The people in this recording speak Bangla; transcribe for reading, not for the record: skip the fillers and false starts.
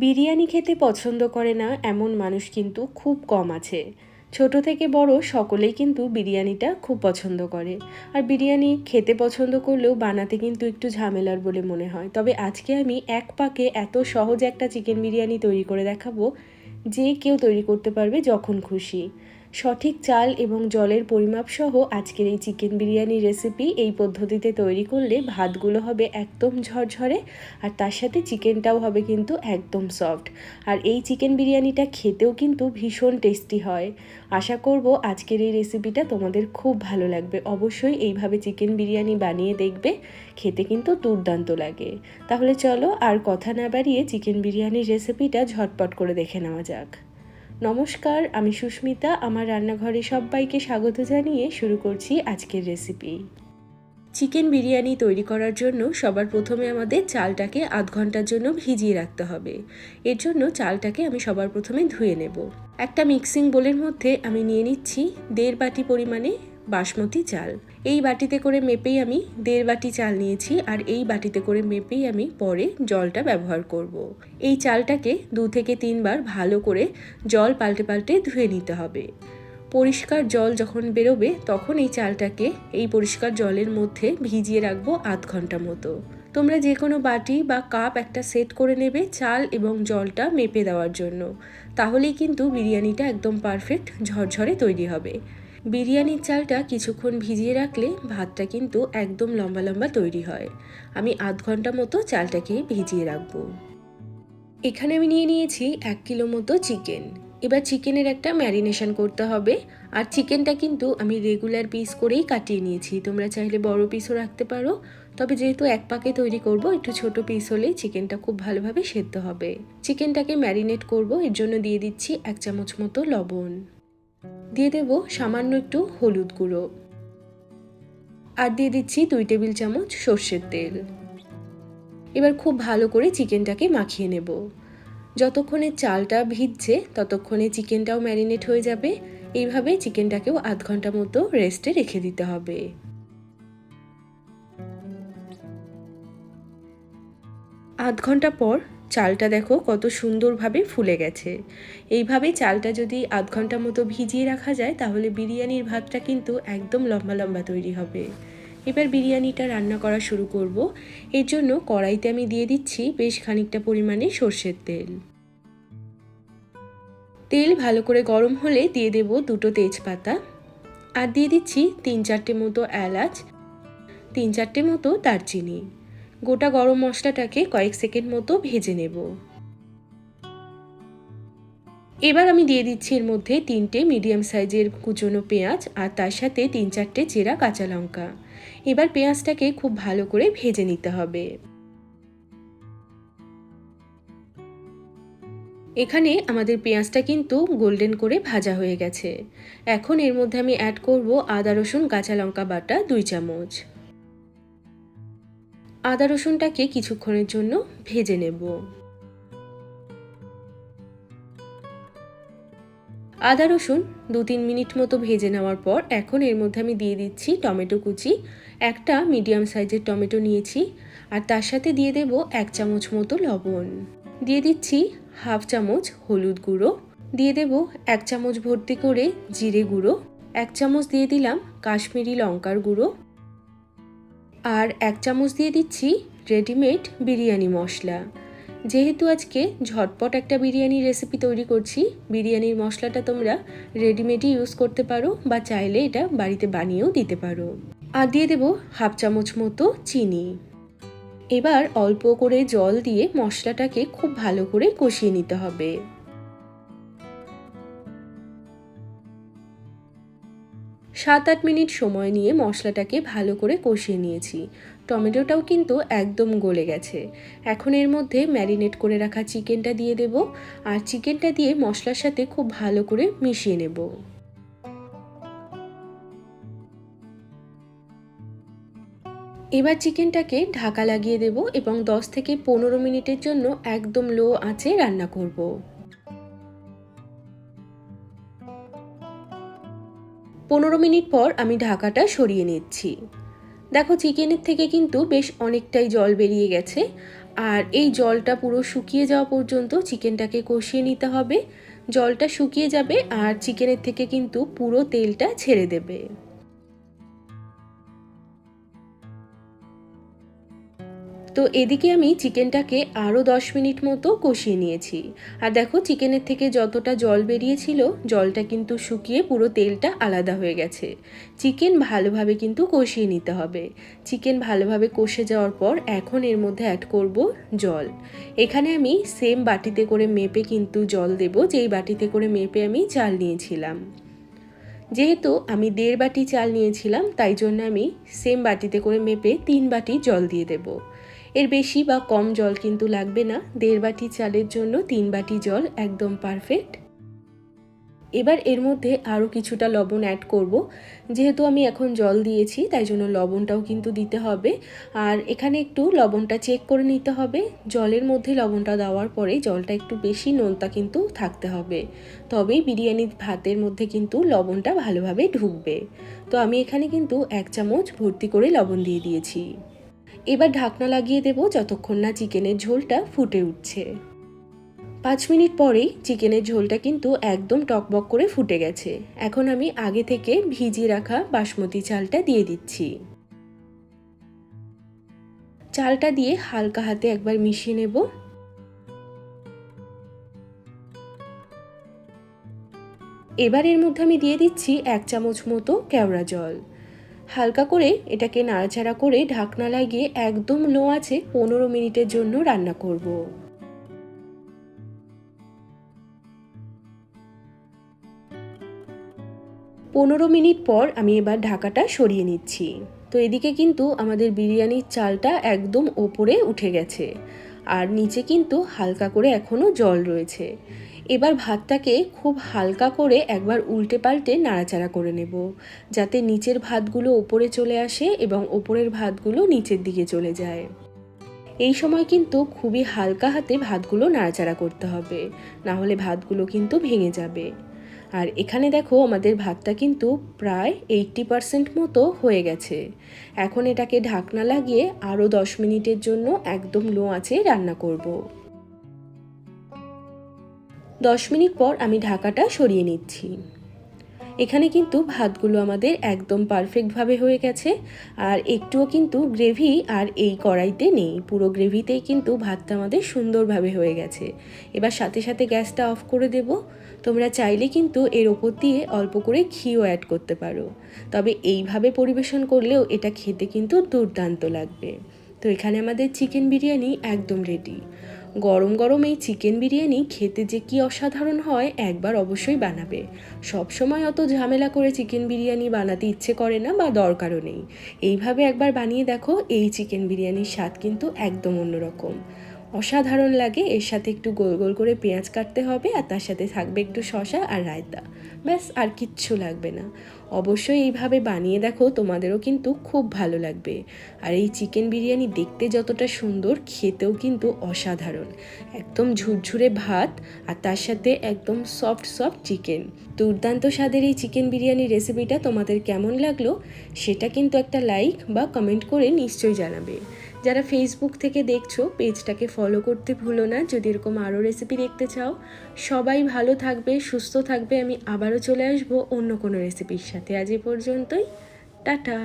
বিরিয়ানি খেতে পছন্দ করে না এমন মানুষ কিন্তু খুব কম আছে। ছোট থেকে বড় সকলেই কিন্তু বিরিয়ানিটা খুব পছন্দ করে। আর বিরিয়ানি খেতে পছন্দ করলেও বানাতে কিন্তু একটু ঝামেলার বলে মনে হয়। তবে আজকে আমি এক পাকে এত সহজ একটা চিকেন বিরিয়ানি তৈরি করে দেখাবো, যে কেউ তৈরি করতে পারবে যখন খুশি। সঠিক চাল এবং জলের পরিমাপ সহ আজকের এই চিকেন বিরিয়ানির রেসিপি এই পদ্ধতিতে তৈরি করলে ভাতগুলো হবে একদম ঝরঝরে, আর তার সাথে চিকেনটাও হবে কিন্তু একদম সফট। আর এই চিকেন বিরিয়ানিটা খেতেও কিন্তু ভীষণ টেস্টি হয়। আশা করব আজকের এই রেসিপিটা তোমাদের খুব ভালো লাগবে। অবশ্যই এইভাবে চিকেন বিরিয়ানি বানিয়ে দেখবে, খেতে কিন্তু দুর্দান্ত লাগে। তাহলে চলো আর কথা না বাড়িয়ে চিকেন বিরিয়ানির রেসিপিটা ঝটপট করে দেখে নেওয়া যাক। নমস্কার, আমি সুস্মিতা। আমার রান্নাঘরে সবাইকে স্বাগত জানিয়ে শুরু করছি আজকের রেসিপি। চিকেন বিরিয়ানি তৈরি করার জন্য সবার প্রথমে আমাদের চালটাকে আধ ঘন্টার জন্য ভিজিয়ে রাখতে হবে। এর জন্য চালটাকে আমি সবার প্রথমে ধুয়ে নেব। একটা মিক্সিং বোলের মধ্যে আমি নিয়ে নিচ্ছি 1.5 বাটি পরিমাণে বাসমতি চাল। এই বাটিতে করে মেপেই আমি 1.5 বাটি চাল নিয়েছি, আর এই বাটিতে করে মেপেই আমি পরে জলটা ব্যবহার করব। এই চালটাকে 2 থেকে 3 বার ভালো করে জল পাল্টে পাল্টে ধুয়ে নিতে হবে। পরিষ্কার জল যখন বেরোবে তখন এই চালটাকে এই পরিষ্কার জলের মধ্যে ভিজিয়ে রাখবো আধ ঘন্টা মতো। তোমরা যে কোনো বাটি বা কাপ একটা সেট করে নেবে চাল এবং জলটা মেপে দেওয়ার জন্য। তাহলেই কিন্তু বিরিয়ানিটা একদম পারফেক্ট ঝরঝরে তৈরি হবে। বিরিয়ানির চালটা কিছুক্ষণ ভিজিয়ে রাখলে ভাতটা কিন্তু একদম লম্বা লম্বা তৈরি হয়। আমি আধ ঘন্টা মতো চালটাকে ভিজিয়ে রাখবো। এখানে আমি নিয়ে নিয়েছি 1 কিলো মতো চিকেন। এবার চিকেনের একটা ম্যারিনেশন করতে হবে। আর চিকেনটা কিন্তু আমি রেগুলার পিস করেই কাটিয়ে নিয়েছি, তোমরা চাইলে বড় পিসও রাখতে পারো। তবে যেহেতু এক পাকে তৈরি করব, একটু ছোট পিস হলেই চিকেনটা খুব ভালোভাবে সেদ্ধ হবে। চিকেনটাকে ম্যারিনেট করব, এর জন্য দিয়ে দিচ্ছি 1 চামচ মতো লবণ, দিয়ে দেব সামান্য একটু হলুদ গুঁড়ো, আর দিয়ে দিচ্ছি 2 টেবিল চামচ সর্ষের তেল। এবার খুব ভালো করে চিকেনটাকে মাখিয়ে নেব। যতক্ষণে চালটা ভিজছে ততক্ষণে চিকেনটাও ম্যারিনেট হয়ে যাবে। এইভাবে চিকেনটাকেও আধ ঘন্টা মতো রেস্টে রেখে দিতে হবে। আধ ঘন্টা পর চালটা দেখো কত সুন্দরভাবে ফুলে গেছে। এইভাবে চালটা যদি আধ ঘন্টা মতো ভিজিয়ে রাখা যায় তাহলে বিরিয়ানির ভাতটা কিন্তু একদম লম্বা লম্বা তৈরি হবে। এবার বিরিয়ানিটা রান্না করা শুরু করব। এর জন্য কড়াইতে আমি দিয়ে দিচ্ছি বেশ খানিকটা পরিমাণে সর্ষের তেল। তেল ভালো করে গরম হলে দিয়ে দেব 2টো তেজপাতা, আর দিয়ে দিচ্ছি 3-4টে মতো এলাচ, 3-4টে মতো দারচিনি। গোটা গরম মশলাটাকে কয়েক সেকেন্ড মতো ভেজে নেব। এবার আমি দিয়ে দিচ্ছি এর মধ্যে 3টে মিডিয়াম সাইজের কুচনো পেঁয়াজ, আর তার সাথে 3-4টে চেরা কাঁচা লঙ্কা। এবার পেঁয়াজটাকে খুব ভালো করে ভেজে নিতে হবে। এখানে আমাদের পেঁয়াজটা কিন্তু গোল্ডেন করে ভাজা হয়ে গেছে। এখন এর মধ্যে আমি অ্যাড করব আদা রসুন কাঁচা লঙ্কা বাটা 2 চামচ। আদা রসুনটাকে কিছুক্ষণের জন্য ভেজে নেব। আদা রসুন 2-3 মিনিট মতো ভেজে নেওয়ার পর এখন এর মধ্যে আমি দিয়ে দিচ্ছি টমেটো কুচি। একটা মিডিয়াম সাইজের টমেটো নিয়েছি, আর তার সাথে দিয়ে দেব 1 চামচ মতো লবণ, দিয়ে দিচ্ছি হাফ চামচ হলুদ গুঁড়ো, দিয়ে দেব 1 চামচ ভর্তি করে জিরে গুঁড়ো, 1 চামচ দিয়ে দিলাম কাশ্মীরি লঙ্কার গুঁড়ো, আর 1 চামচ দিয়ে দিচ্ছি রেডিমেড বিরিয়ানি মশলা। যেহেতু আজকে ঝটপট একটা বিরিয়ানি রেসিপি তৈরি করছি, বিরিয়ানির মশলাটা তোমরা রেডিমেডই ইউজ করতে পারো বা চাইলে এটা বাড়িতে বানিয়েও দিতে পারো। আর দিয়ে দেব হাফ চামচ মতো চিনি। এবার অল্প করে জল দিয়ে মশলাটাকে খুব ভালো করে কষিয়ে নিতে হবে। 7-8 মিনিট সময় নিয়ে মশলাটাকে ভালো করে কষিয়ে নিয়েছি। টমেটোটাও কিন্তু একদম গলে গেছে। এখন এর মধ্যে ম্যারিনেট করে রাখা চিকেনটা দিয়ে দেব, আর চিকেনটা দিয়ে মশলার সাথে খুব ভালো করে মিশিয়ে নেব। এবার চিকেনটাকে ঢাকা লাগিয়ে দেব এবং 10 থেকে 15 মিনিটের জন্য একদম লো আঁচে রান্না করব। 15 মিনিট পর আমি ঢাকাটা সরিয়ে নিচ্ছি। দেখো চিকেনের থেকে কিন্তু বেশ অনেকটাই জল বেরিয়ে গেছে। আর এই জলটা পুরো শুকিয়ে যাওয়া পর্যন্ত চিকেনটাকে কষিয়ে নিতে হবে। জলটা শুকিয়ে যাবে আর চিকেনের থেকে কিন্তু পুরো তেলটা ছেড়ে দেবে। তো এদিকে আমি চিকেনটাকে আরও 10 মিনিট মতো কষিয়ে নিয়েছি। আর দেখো চিকেনের থেকে যতটা জল বেরিয়েছিল জলটা কিন্তু শুকিয়ে পুরো তেলটা আলাদা হয়ে গেছে। চিকেন ভালোভাবে কিন্তু কষিয়ে নিতে হবে। চিকেন ভালোভাবে কষে যাওয়ার পর এখন এর মধ্যে অ্যাড করব জল। এখানে আমি সেম বাটিতে করে মেপে কিন্তু জল দেব, যেই বাটিতে করে মেপে আমি চাল নিয়েছিলাম। যেহেতু আমি 1.5 বাটি চাল নিয়েছিলাম তাই জন্য আমি সেম বাটিতে করে মেপে 3 বাটি জল দিয়ে দেব। এর বেশি বা কম জল কিন্তু লাগবে না। 1.5 বাটি চালের জন্য 3 বাটি জল একদম পারফেক্ট। এবার এর মধ্যে আরও কিছুটা লবণ অ্যাড করব। যেহেতু আমি এখন জল দিয়েছি তাই জন্য লবণটাও কিন্তু দিতে হবে। আর এখানে একটু লবণটা চেক করে নিতে হবে। জলের মধ্যে লবণটা দেওয়ার পরে জলটা একটু বেশি নোনতা কিন্তু থাকতে হবে, তবেই বিরিয়ানির ভাতের মধ্যে কিন্তু লবণটা ভালোভাবে ঢুকবে। তো আমি এখানে কিন্তু 1 চামচ ভর্তি করে লবণ দিয়ে দিয়েছি। এবার ঢাকনা লাগিয়ে দেব যতক্ষণ না চিকেনের ঝোলটা ফুটে উঠছে। 5 মিনিট পরেই চিকেনের ঝোলটা কিন্তু একদম টকবক করে ফুটে গেছে। এখন আমি আগে থেকে ভিজিয়ে রাখা বাসমতি চালটা দিয়ে দিচ্ছি। চালটা দিয়ে হালকা হাতে একবার মিশিয়ে নেব। এবার এর মধ্যে আমি দিয়ে দিচ্ছি 1 চামচ মতো কেওড়া জল। হালকা করে এটাকে নাড়াচাড়া করে ঢাকনা লাগিয়ে একদম লো আঁচে 15 মিনিটের জন্য রান্না করব। 15 মিনিট পর আমি এবার ঢাকাটা সরিয়ে নিচ্ছি। তো এদিকে কিন্তু আমাদের বিরিয়ানির চালটা একদম ওপরে উঠে গেছে আর নিচে কিন্তু হালকা করে এখনও জল রয়েছে। এবার ভাতটাকে খুব হালকা করে একবার উল্টে পাল্টে নাড়াচাড়া করে নেব, যাতে নিচের ভাতগুলো ওপরে চলে আসে এবং ওপরের ভাতগুলো নিচের দিকে চলে যায়। এই সময় কিন্তু খুবই হালকা হাতে ভাতগুলো নাড়াচাড়া করতে হবে, না হলে ভাতগুলো কিন্তু ভেঙে যাবে। আর এখানে দেখো আমাদের ভাতটা কিন্তু প্রায় 80% মতো হয়ে গেছে। এখন এটাকে ঢাকনা লাগিয়ে আরও 10 মিনিটের জন্য একদম লো আঁচে রান্না করব। 10 মিনিট পর আমি ঢাকাটা সরিয়ে নিচ্ছি। এখানে কিন্তু ভাতগুলো আমাদের একদম পারফেক্টভাবে হয়ে গেছে আর একটুও কিন্তু গ্রেভি আর এই কড়াইতে নেই। পুরো গ্রেভিতেই কিন্তু ভাতটা আমাদের সুন্দরভাবে হয়ে গেছে। এবার সাথে সাথে গ্যাসটা অফ করে দেব। তোমরা চাইলে কিন্তু এর ওপর দিয়ে অল্প করে ঘিও অ্যাড করতে পারো, তবে এইভাবে পরিবেশন করলেও এটা খেতে কিন্তু দুর্দান্ত লাগবে। তো এখানে আমাদের চিকেন বিরিয়ানি একদম রেডি। গরম গরম এই চিকেন বিরিয়ানি খেতে যে কি অসাধারণ হয় একবার অবশ্যই বানাবে। সব সময় অত ঝামেলা করে চিকেন বিরিয়ানি বানাতে ইচ্ছে করে না বা দরকারও নেই। এইভাবে একবার বানিয়ে দেখো, এই চিকেন বিরিয়ানির স্বাদ কিন্তু একদম অন্যরকম, অসাধারণ লাগে। এর সাথে একটু গোল গোল করে পেঁয়াজ কাটতে হবে আর তার সাথে থাকবে একটু শসা আর রায়তা, ব্যাস আর কিচ্ছু লাগবে না। অবশ্যই এইভাবে বানিয়ে দেখো, তোমাদেরও কিন্তু খুব ভালো লাগবে। আর এই চিকেন বিরিয়ানি দেখতে যতটা সুন্দর, খেতেও কিন্তু অসাধারণ। একদম ঝুরঝুরে ভাত আর তার সাথে একদম সফট সফট চিকেন। দুর্দান্ত স্বাদের এই চিকেন বিরিয়ানির রেসিপিটা তোমাদের কেমন লাগলো সেটা কিন্তু একটা লাইক বা কমেন্ট করে নিশ্চয়ই জানাবে। যারা ফেসবুক থেকে দেখছো পেজটাকে ফলো করতে ভুলো না যদি এরকম আরও রেসিপি দেখতে চাও। সবাই ভালো থাকবে, সুস্থ থাকবে। আমি আবারও চলে আসবো অন্য কোনো রেসিপির সাথে। আজ এ পর্যন্তই, টাটা।